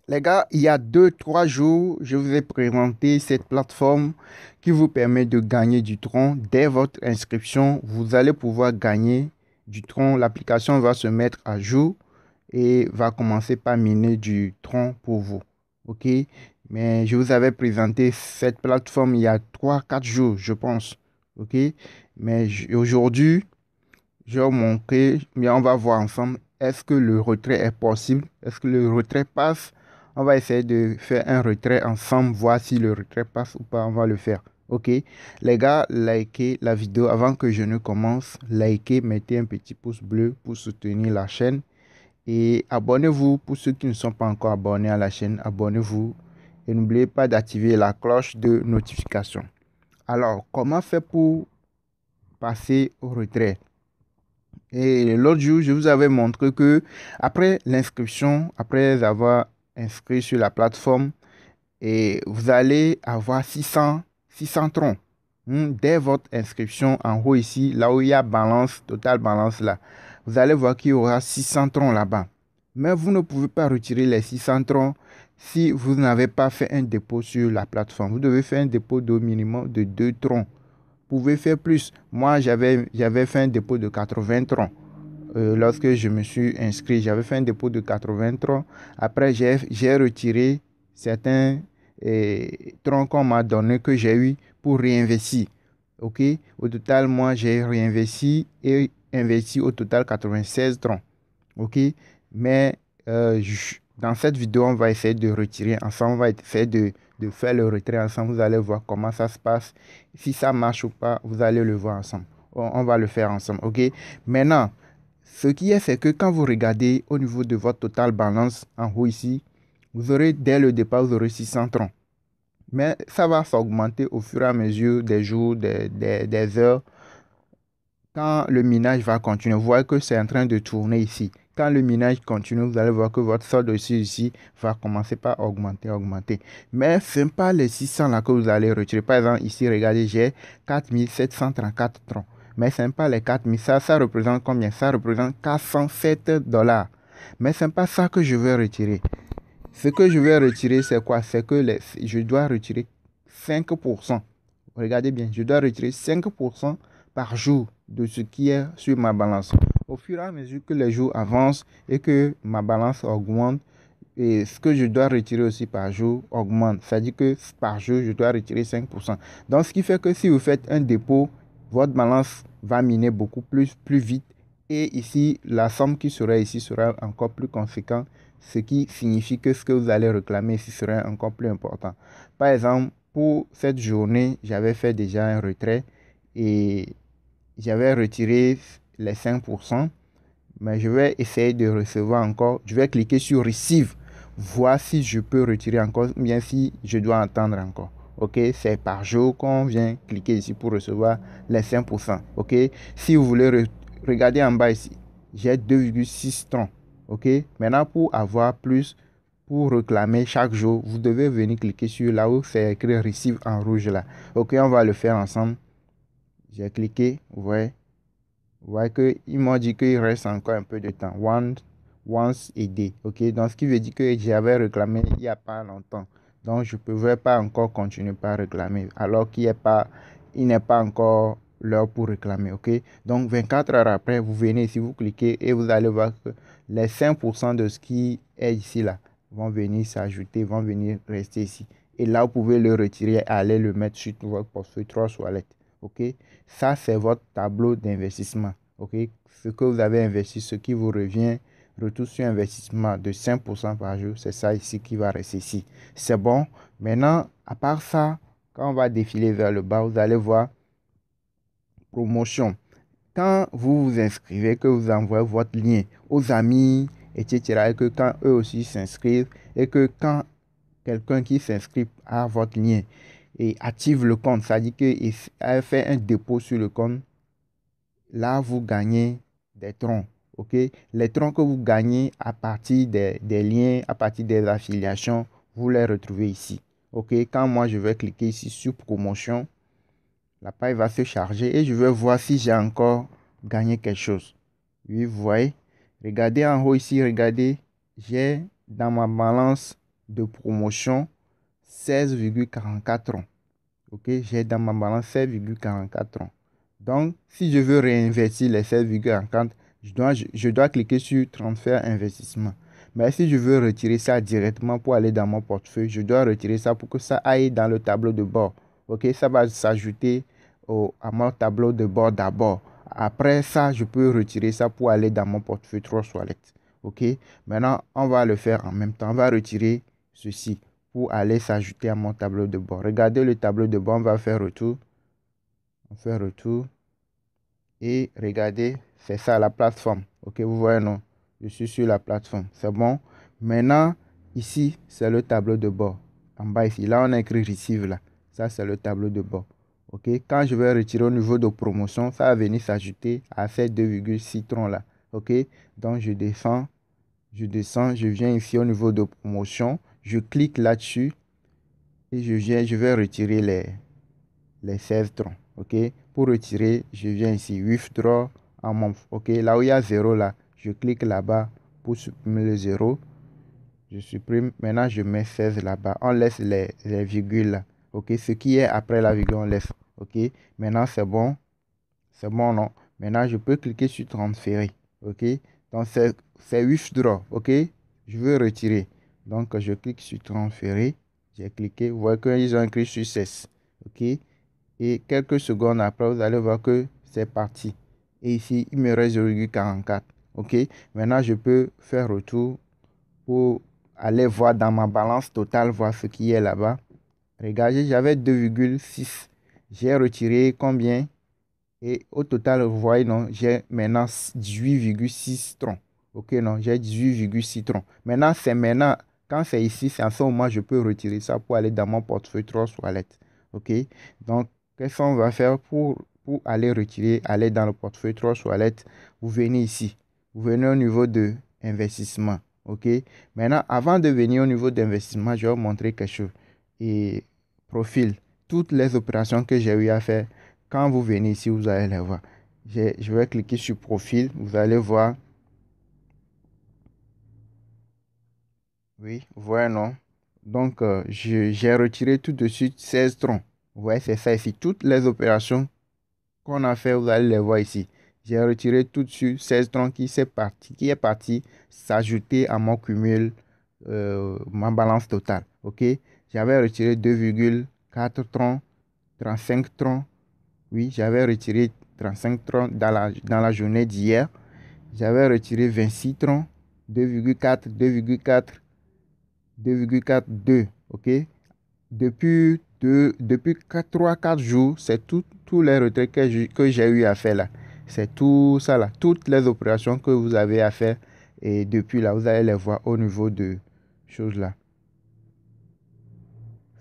Les gars, il y a 2, 3 jours, je vous ai présenté cette plateforme qui vous permet de gagner du Tron. Dès votre inscription, vous allez pouvoir gagner du Tron. L'application va se mettre à jour et va commencer par miner du Tron pour vous. OK? Mais je vous avais présenté cette plateforme il y a 3, 4 jours, je pense. OK? Mais aujourd'hui, je vais vous montrer, mais on va voir ensemble, est-ce que le retrait est possible? Est-ce que le retrait passe? On va essayer de faire un retrait ensemble, voir si le retrait passe ou pas. On va le faire. OK? Les gars, likez la vidéo avant que je ne commence. Likez, mettez un petit pouce bleu pour soutenir la chaîne. Et abonnez-vous pour ceux qui ne sont pas encore abonnés à la chaîne. Abonnez-vous. Et n'oubliez pas d'activer la cloche de notification. Alors, comment faire pour passer au retrait? Et l'autre jour, je vous avais montré que après l'inscription, après avoir inscrit sur la plateforme, et vous allez avoir 600 troncs. Dès votre inscription en haut ici, là où il y a balance, total balance là, vous allez voir qu'il y aura 600 troncs là-bas. Mais vous ne pouvez pas retirer les 600 troncs si vous n'avez pas fait un dépôt sur la plateforme. Vous devez faire un dépôt de minimum de 2 troncs. Vous pouvez faire plus. Moi, j'avais fait un dépôt de 80 troncs. Lorsque je me suis inscrit, j'avais fait un dépôt de 83. Après, j'ai retiré certains troncs qu'on m'a donné que j'ai eu pour réinvestir. OK? Au total, moi, j'ai réinvesti et investi au total 96 troncs. OK? Mais dans cette vidéo, on va essayer de retirer ensemble. On va essayer de faire le retrait ensemble. Vous allez voir comment ça se passe. Si ça marche ou pas, vous allez le voir ensemble. On va le faire ensemble. OK? Maintenant, ce qui est, c'est que quand vous regardez au niveau de votre total balance en haut ici, vous aurez dès le départ, vous aurez 600 troncs. Mais ça va s'augmenter au fur et à mesure des jours, des heures. Quand le minage va continuer, vous voyez que c'est en train de tourner ici. Quand le minage continue, vous allez voir que votre solde ici va commencer par augmenter. Mais ce n'est pas les 600 là que vous allez retirer. Par exemple, ici, regardez, j'ai 4734 troncs. Mais ce n'est pas les 4000. Ça représente combien? Ça représente 407 dollars. Mais ce n'est pas ça que je vais retirer. Ce que je vais retirer, c'est quoi? C'est que je dois retirer 5%. Regardez bien, je dois retirer 5% par jour de ce qui est sur ma balance. Au fur et à mesure que les jours avancent et que ma balance augmente, et ce que je dois retirer aussi par jour augmente. C'est-à-dire que par jour, je dois retirer 5%. Donc, ce qui fait que si vous faites un dépôt, votre balance va miner beaucoup plus vite. Et ici, la somme qui sera ici sera encore plus conséquente, ce qui signifie que ce que vous allez réclamer ici sera encore plus important. Par exemple, pour cette journée, j'avais fait déjà un retrait et j'avais retiré les 5%, mais je vais essayer de recevoir encore. Je vais cliquer sur Receive, voir si je peux retirer encore, ou bien si je dois attendre encore. OK, c'est par jour qu'on vient cliquer ici pour recevoir les 5%. OK, si vous voulez regarder en bas ici, j'ai 2,6 troncs. OK, maintenant pour avoir plus, pour réclamer chaque jour, vous devez venir cliquer sur là où c'est écrit Receive en rouge là. OK, on va le faire ensemble. J'ai cliqué, vous voyez. Vous voyez qu'ils m'ont dit qu'il reste encore un peu de temps. Once a day. OK, donc ce qui veut dire que j'avais réclamé il n'y a pas longtemps. Donc je ne pouvais pas encore continuer par réclamer. Alors il n'est pas encore l'heure pour réclamer. OK, donc 24 heures après, vous venez ici, vous cliquez et vous allez voir que les 5% de ce qui est ici là vont venir s'ajouter, vont venir rester ici. Et là, vous pouvez le retirer, aller le mettre sur votre portefeuille 3 Wallet. OK, ça c'est votre tableau d'investissement. OK, ce que vous avez investi, ce qui vous revient, retour sur investissement de 5% par jour, c'est ça ici qui va rester ici. C'est bon. Maintenant, à part ça, quand on va défiler vers le bas, vous allez voir promotion. Quand vous vous inscrivez, que vous envoyez votre lien aux amis, etc., et que quand eux aussi s'inscrivent, et que quand quelqu'un qui s'inscrit à votre lien et active le compte, c'est-à-dire qu'il fait un dépôt sur le compte, là, vous gagnez des troncs. OK? Les troncs que vous gagnez à partir des liens, à partir des affiliations, vous les retrouvez ici. OK? Quand moi, je vais cliquer ici sur promotion, la page va se charger et je vais voir si j'ai encore gagné quelque chose. Oui, vous voyez? Regardez en haut ici, regardez, j'ai dans ma balance de promotion 16,44 troncs. Ok, j'ai dans ma balance 16,44 troncs. Donc, si je veux réinvestir les 16,44, je dois cliquer sur transfert investissement. Mais si je veux retirer ça directement pour aller dans mon portefeuille, je dois retirer ça pour que ça aille dans le tableau de bord. Ok, ça va s'ajouter à mon tableau de bord d'abord. Après ça, je peux retirer ça pour aller dans mon portefeuille Trust Wallet. Ok, maintenant, on va le faire en même temps. On va retirer ceci pour aller s'ajouter à mon tableau de bord. Regardez le tableau de bord, on va faire retour. On fait retour. Et regardez, c'est ça la plateforme. Ok, vous voyez, non? Je suis sur la plateforme. C'est bon. Maintenant, ici, c'est le tableau de bord. En bas ici, là, on a écrit Receive là. Ça, c'est le tableau de bord. Ok, quand je vais retirer au niveau de promotion, ça va venir s'ajouter à ces 2,6 troncs là. Ok, donc je descends, je viens ici au niveau de promotion, je clique là-dessus et je vais retirer les 16 troncs. Ok, pour retirer, je viens ici, Withdraw en month. Ok, là où il y a 0 là, je clique là-bas pour supprimer le 0. Je supprime. Maintenant, je mets 16 là-bas. On laisse les virgules là. Ok, ce qui est après la virgule, on laisse. Ok, maintenant c'est bon. C'est bon, non? Maintenant, je peux cliquer sur transférer. Ok, donc c'est Withdraw. Ok, je veux retirer. Donc, je clique sur transférer. J'ai cliqué. Vous voyez qu'ils ont écrit success. Ok, et quelques secondes après, vous allez voir que c'est parti. Et ici, il me reste 0,44. OK. Maintenant, je peux faire retour pour aller voir dans ma balance totale, voir ce qui est là-bas. Regardez, j'avais 2,6. J'ai retiré combien? Et au total, vous voyez, non, j'ai maintenant 18,6 troncs. OK, non, j'ai 18,6 troncs. Maintenant, c'est maintenant, quand c'est ici, c'est en ce moment, je peux retirer ça pour aller dans mon portefeuille Trust Wallet. OK, donc, qu'est-ce qu'on va faire pour aller retirer, aller dans le portefeuille Trust Wallet? Vous venez ici. Vous venez au niveau de investissement. OK, maintenant, avant de venir au niveau d'investissement, je vais vous montrer quelque chose. Et profil, toutes les opérations que j'ai eu à faire. Quand vous venez ici, vous allez les voir. Je vais cliquer sur profil. Vous allez voir. Oui, vous voyez, non? Donc, j'ai retiré tout de suite 16 troncs. Vous voyez, c'est ça ici. Toutes les opérations qu'on a fait, vous allez les voir ici. J'ai retiré tout de suite 16 troncs qui est parti s'ajouter à mon cumul, ma balance totale. OK? J'avais retiré 2,4 troncs, 35 troncs. Oui, j'avais retiré 35 troncs dans la journée d'hier. J'avais retiré 26 troncs, 2,4, 2,4, 2,42. OK? Depuis 3-4 jours, c'est tous les retraits que j'ai eu à faire là. C'est tout ça là. Toutes les opérations que vous avez à faire. Et depuis là, vous allez les voir au niveau de choses là.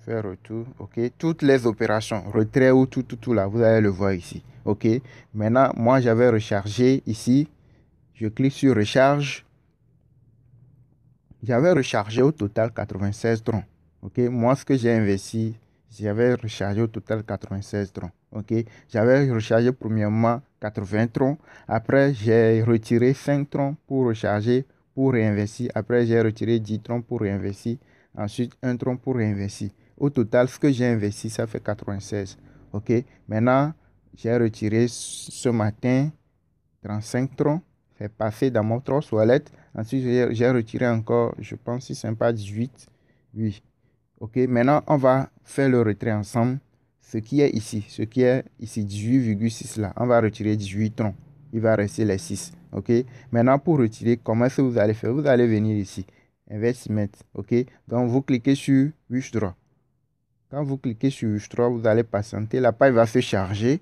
Faire retour, ok. Toutes les opérations, retrait ou tout là, vous allez le voir ici, ok. Maintenant, moi, j'avais rechargé ici. Je clique sur recharge. J'avais rechargé au total 96 troncs, ok. Moi, ce que j'ai investi, j'avais rechargé au total 96 troncs, ok. J'avais rechargé premièrement 80 troncs. Après, j'ai retiré 5 troncs pour recharger, pour réinvestir. Après, j'ai retiré 10 troncs pour réinvestir. Ensuite, un tronc pour réinvestir. Au total, ce que j'ai investi, ça fait 96. OK. Maintenant, j'ai retiré ce matin 35 troncs. C'est passé dans mon Trust Wallet. Ensuite, j'ai retiré encore, je pense, si c'est pas 18. Oui. OK. Maintenant, on va faire le retrait ensemble. Ce qui est ici, 18,6 là, on va retirer 18 troncs. Il va rester les 6. OK. Maintenant, pour retirer, comment est-ce que vous allez faire? Vous allez venir ici. Investment. OK. Donc, vous cliquez sur Withdraw. Quand vous cliquez sur Withdraw, vous allez patienter. La page va se charger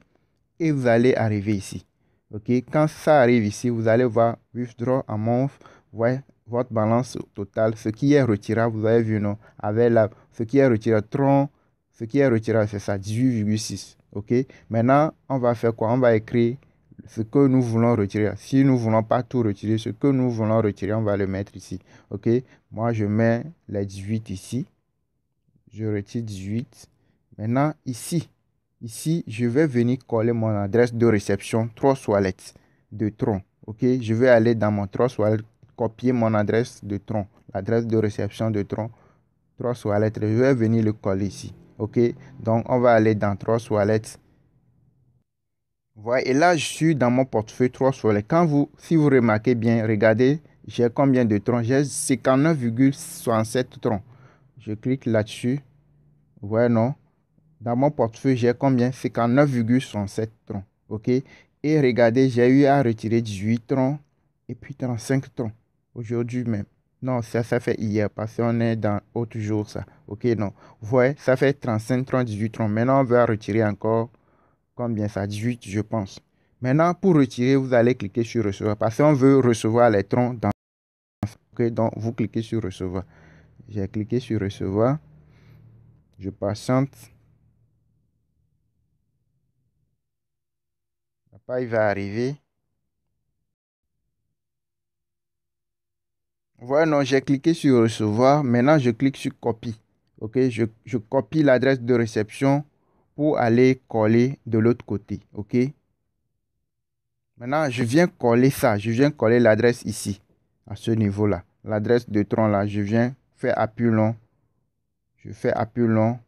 et vous allez arriver ici. OK. Quand ça arrive ici, vous allez voir Withdraw Amount. Vous voyez votre balance totale. Ce qui est retirable, vous avez vu, non? Avec ce qui est retiré, tronc, ce qui est retiré, c'est ça, 18,6. OK. Maintenant, on va faire quoi? On va écrire ce que nous voulons retirer. Si nous ne voulons pas tout retirer, ce que nous voulons retirer, on va le mettre ici. OK. Moi, je mets les 18 ici. Je retire 18. Maintenant, ici, je vais venir coller mon adresse de réception Trust Wallet de Tron. OK, je vais aller dans mon Trust Wallet, copier mon adresse de Tron, l'adresse de réception de Tron. Trust Wallet. Je vais venir le coller ici. OK? Donc, on va aller dans Trust Wallet. Voilà, et là, je suis dans mon portefeuille Trust Wallet. Si vous remarquez bien, regardez, j'ai combien de troncs? J'ai 59,67 troncs. Je clique là-dessus. Ouais, non. Dans mon portefeuille, j'ai combien? 59,67 troncs. OK? Et regardez, j'ai eu à retirer 18 troncs et puis 35 troncs. Aujourd'hui même. Non, ça fait hier parce qu'on est dans autre jour, ça. OK, non. Vous voyez, ça fait 35 troncs, 18 troncs. Maintenant, on va retirer encore combien ça? 18, je pense. Maintenant, pour retirer, vous allez cliquer sur recevoir parce qu'on veut recevoir les troncs dans. OK, donc vous cliquez sur recevoir. J'ai cliqué sur recevoir. Je patiente. Après, il va arriver. Voilà, non, j'ai cliqué sur recevoir. Maintenant, je clique sur copie. OK, je copie l'adresse de réception pour aller coller de l'autre côté. OK. Maintenant, je viens coller ça. Je viens coller l'adresse ici, à ce niveau-là. L'adresse de tronc là, je viens faire appui long. Je fais appui long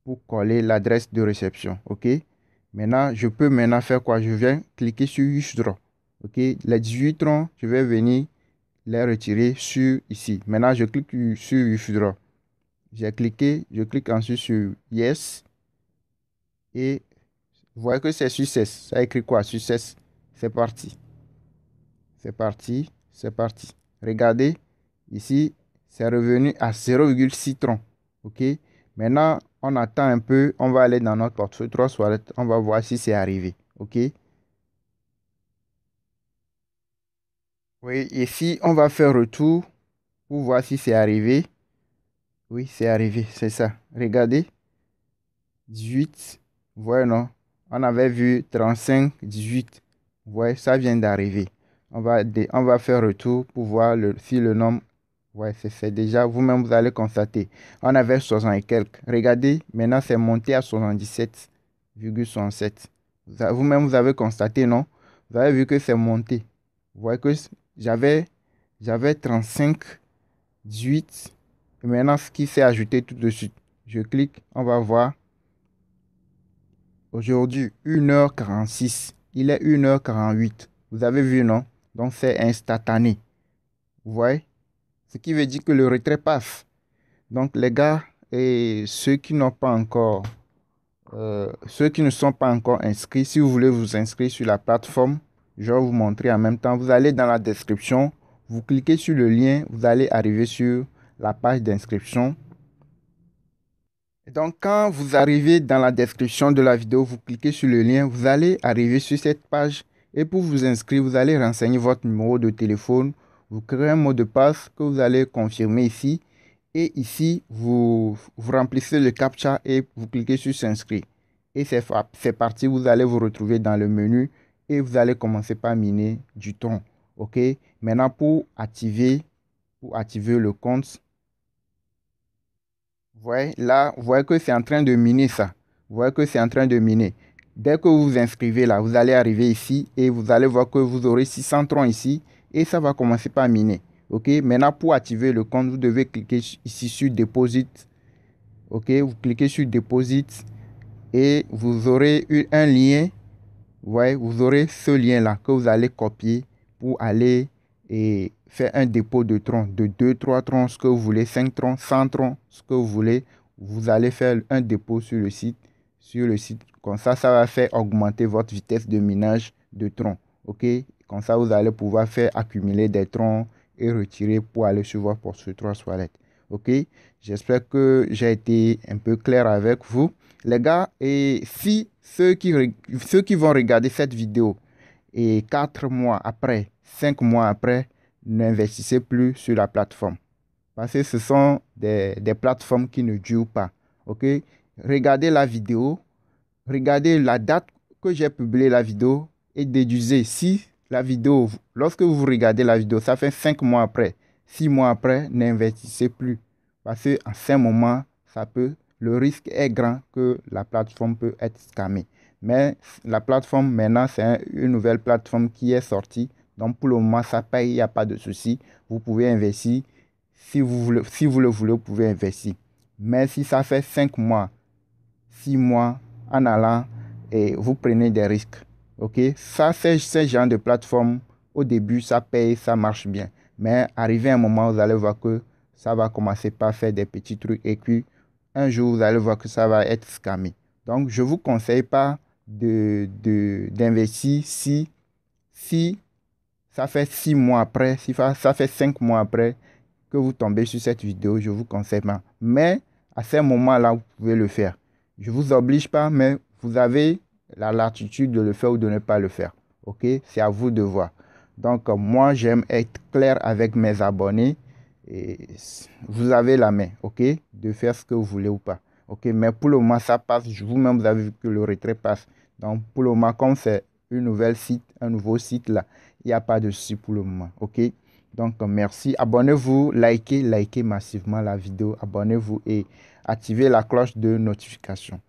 pour coller l'adresse de réception. OK. Maintenant, je peux faire quoi? Je viens cliquer sur Use Draw. OK. Les 18 troncs, je vais venir les retirer sur ici. Maintenant, je clique sur Use Draw. J'ai cliqué, je clique ensuite sur Yes. Et vous voyez que c'est success. Ça écrit quoi? Success. C'est parti. C'est parti. C'est parti. Regardez. Ici, c'est revenu à 0,6 troncs. OK. Maintenant, on attend un peu. On va aller dans notre portefeuille Trust Wallet. On va voir si c'est arrivé. OK. Oui, ici, on va faire retour pour voir si c'est arrivé. Oui, c'est arrivé. C'est ça. Regardez. 18. Vous voyez, non? On avait vu 35, 18. Vous voyez, ça vient d'arriver. On va faire retour pour voir si le nombre. Ouais, c'est déjà, vous-même, vous allez constater. On avait 60 et quelques. Regardez, maintenant, c'est monté à 77,67. Vous-même, vous avez constaté, non? Vous avez vu que c'est monté. Vous voyez que j'avais, j'avais 35, 18. Et maintenant, ce qui s'est ajouté tout de suite. Je clique, on va voir. Aujourd'hui, 1h46. Il est 1h48. Vous avez vu, non? Donc, c'est instantané. Vous voyez? Ce qui veut dire que le retrait passe. Donc, les gars, et ceux qui n'ont pas encore, ceux qui ne sont pas encore inscrits, si vous voulez vous inscrire sur la plateforme, je vais vous montrer en même temps. Vous allez dans la description, vous cliquez sur le lien, vous allez arriver sur la page d'inscription. Donc, quand vous arrivez dans la description de la vidéo, vous cliquez sur le lien, vous allez arriver sur cette page. Et pour vous inscrire, vous allez renseigner votre numéro de téléphone. Vous créez un mot de passe que vous allez confirmer ici. Et ici, vous remplissez le CAPTCHA et vous cliquez sur s'inscrire. Et c'est parti, vous allez vous retrouver dans le menu et vous allez commencer par miner du tronc. OK? Maintenant, pour activer le compte, vous voyez, là, vous voyez que c'est en train de miner ça. Vous voyez que c'est en train de miner. Dès que vous vous inscrivez là, vous allez arriver ici et vous allez voir que vous aurez 600 troncs ici et ça va commencer par miner. OK, maintenant pour activer le compte, vous devez cliquer ici sur Deposit. OK, vous cliquez sur Deposit et vous aurez eu un lien. Vous voyez, vous aurez ce lien-là que vous allez copier pour aller et faire un dépôt de troncs, de 2, 3 troncs, ce que vous voulez, 5 troncs, 100 troncs, ce que vous voulez. Vous allez faire un dépôt sur le site. Comme ça, ça va faire augmenter votre vitesse de minage de troncs. OK, comme ça, vous allez pouvoir faire accumuler des troncs et retirer pour aller sur votre portefeuille Trust Wallet. OK, j'espère que j'ai été un peu clair avec vous. Les gars, et si ceux qui vont regarder cette vidéo et 4 mois après, 5 mois après, n'investissez plus sur la plateforme. Parce que ce sont des plateformes qui ne durent pas. OK? Regardez la vidéo, regardez la date que j'ai publié la vidéo et déduisez si la vidéo, lorsque vous regardez la vidéo, ça fait 5 mois après, 6 mois après, n'investissez plus. Parce qu'à ce moment, le risque est grand que la plateforme peut être scammée. Mais la plateforme, maintenant, c'est une nouvelle plateforme qui est sortie. Donc, pour le moment, ça paye, il n'y a pas de souci. Vous pouvez investir. Si vous le voulez, vous pouvez investir. Mais si ça fait 5 mois, 6 mois en allant, et vous prenez des risques. OK? Ça, c'est ce genre de plateforme. Au début, ça paye, ça marche bien. Mais arrivé à un moment, vous allez voir que ça va commencer par faire des petits trucs. Et puis, un jour, vous allez voir que ça va être scammé. Donc, je ne vous conseille pas d'investir si ça fait 6 mois après, si ça fait 5 mois après que vous tombez sur cette vidéo, je vous conseille pas. Mais à ce moment-là, vous pouvez le faire. Je ne vous oblige pas, mais vous avez la latitude de le faire ou de ne pas le faire. OK? C'est à vous de voir. Donc, moi, j'aime être clair avec mes abonnés. Et vous avez la main, OK? De faire ce que vous voulez ou pas. OK? Mais pour le moment, ça passe. Vous-même, vous avez vu que le retrait passe. Donc, pour le moment, comme c'est une nouvelle site, un nouveau site là, il n'y a pas de souci pour le moment. OK? Donc, merci. Abonnez-vous, likez massivement la vidéo. Abonnez-vous et activez la cloche de notification.